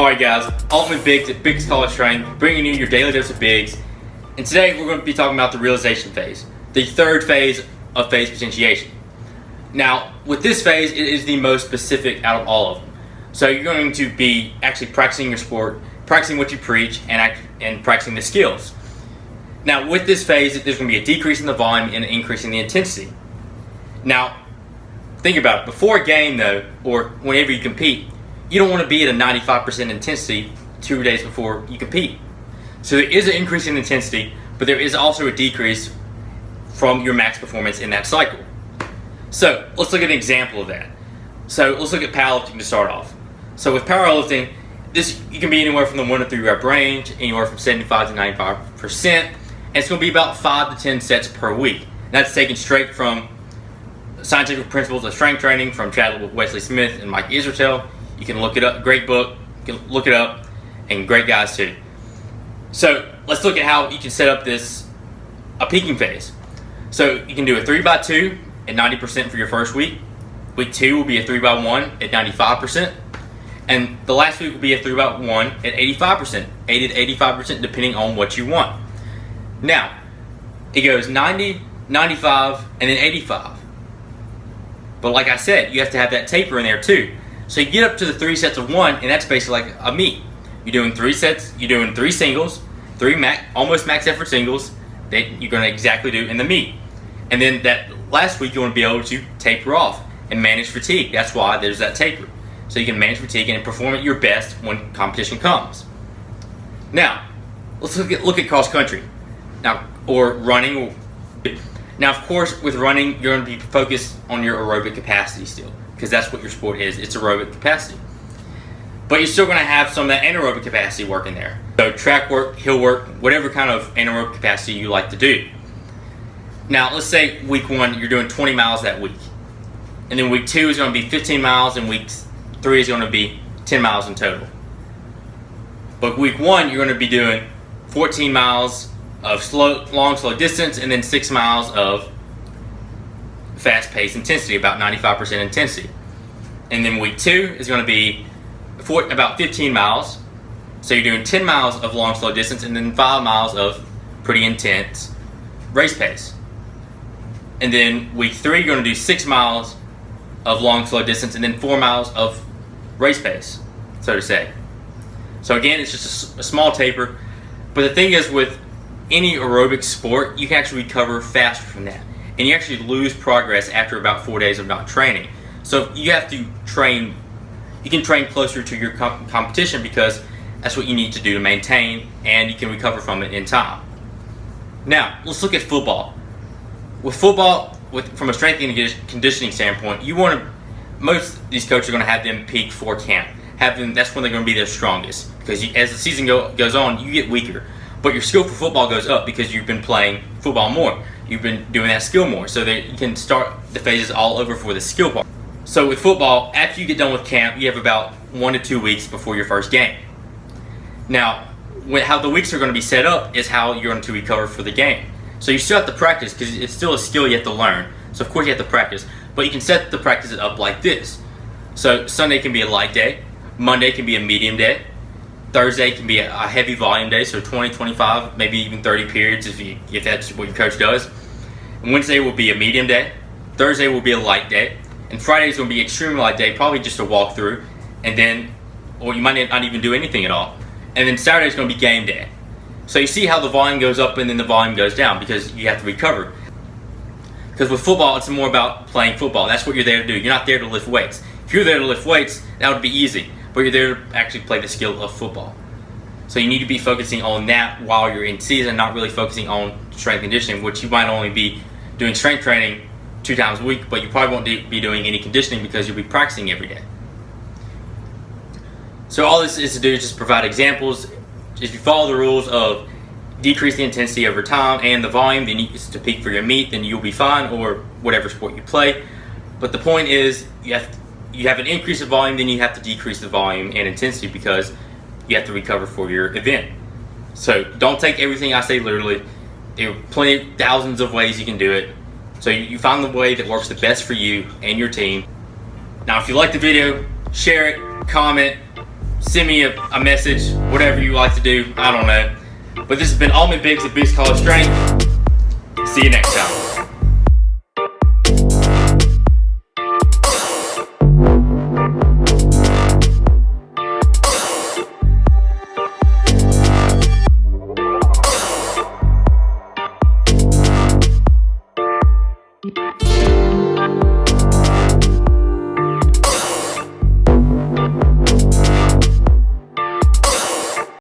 Alright guys, Ultimate Bigs at Bigs College Strength, bringing you your daily dose of bigs. And today we're going to be talking about the realization phase, the third phase of phase potentiation. Now, with this phase, it is the most specific out of all of them. So you're going to be actually practicing your sport, practicing what you preach, and practicing the skills. Now, with this phase, there's going to be a decrease in the volume and an increase in the intensity. Now, think about it. Before a game, though, or whenever you compete, you don't want to be at a 95% intensity 2 days before you compete. So there is an increase in intensity, but there is also a decrease from your max performance in that cycle. So let's look at an example of that. So let's look at powerlifting to start off. So with powerlifting, you can be anywhere from the 1 to 3 rep range, anywhere from 75 to 95%, and it's going to be about 5 to 10 sets per week. That's taken straight from Scientific Principles of Strength Training from Chad Wesley Smith and Mike Israetel. You can look it up, great book, you can look it up, and great guys too. So let's look at how you can set up a peaking phase. So you can do a 3x2 at 90% for your first week. Week 2 will be a 3x1 at 95%. And the last week will be a 3x1 at 85%, 80 to 85% depending on what you want. Now, it goes 90, 95, and then 85. But like I said, you have to have that taper in there too. So you get up to the 3 sets of 1, and that's basically like a meet. You're doing 3 sets, you're doing 3 singles, 3 almost max effort singles that you're going to exactly do in the meet. And then that last week you want to be able to taper off and manage fatigue. That's why there's that taper. So you can manage fatigue and perform at your best when competition comes. Now, let's look at cross country. Now, or running. Now, of course, with running, you're going to be focused on your aerobic capacity still, because that's what your sport is. It's aerobic capacity. But you're still going to have some of that anaerobic capacity work in there. So track work, hill work, whatever kind of anaerobic capacity you like to do. Now, let's say week 1, you're doing 20 miles that week. And then week 2 is going to be 15 miles, and week 3 is going to be 10 miles in total. But week 1, you're going to be doing 14 miles of long, slow distance, and then 6 miles of fast-paced intensity, about 95% intensity. And then week 2 is going to be about 15 miles. So you're doing 10 miles of long, slow distance, and then 5 miles of pretty intense race pace. And then week 3, you're going to do 6 miles of long, slow distance, and then 4 miles of race pace, so to say. So again, it's just a small taper. But the thing is, with any aerobic sport, you can actually recover faster from that. And you actually lose progress after about 4 days of not training. So you have to train, you can train closer to your competition, because that's what you need to do to maintain, and you can recover from it in time. Now, let's look at football. With football, from a strength and conditioning standpoint, most of these coaches are going to have them peak for camp. That's when they're going to be their strongest, because as the season goes on, you get weaker. But your skill for football goes up because you've been playing football more. You've been doing that skill more, so that you can start the phases all over for the skill part. So with football, after you get done with camp, you have about 1 to 2 weeks before your first game. Now, how the weeks are going to be set up is how you're going to recover for the game. So you still have to practice, because it's still a skill you have to learn. So of course you have to practice, but you can set the practices up like this. So Sunday can be a light day, Monday can be a medium day, Thursday can be a heavy volume day, so 20, 25, maybe even 30 periods if that's what your coach does. And Wednesday will be a medium day, Thursday will be a light day, and Friday is going to be extremely light day, probably just a walkthrough, or you might not even do anything at all. And then Saturday is going to be game day. So you see how the volume goes up and then the volume goes down, because you have to recover. Because with football, it's more about playing football. That's what you're there to do. You're not there to lift weights. If you're there to lift weights, that would be easy. But you're there to actually play the skill of football. So you need to be focusing on that while you're in season, not really focusing on strength conditioning, which you might only be doing strength training 2 times a week, but you probably won't be doing any conditioning because you'll be practicing every day. So all this is to do is just provide examples. If you follow the rules of decrease the intensity over time and the volume, then to peak for your meet, then you'll be fine, or whatever sport you play. But the point is, you have an increase of volume, then you have to decrease the volume and intensity, because you have to recover for your event. So don't take everything I say literally. There are thousands of ways you can do it. So you find the way that works the best for you and your team. Now, if you like the video, share it, comment, send me a message, whatever you like to do. I don't know. But this has been All My Bigs at Biggs College Strength. See you next time.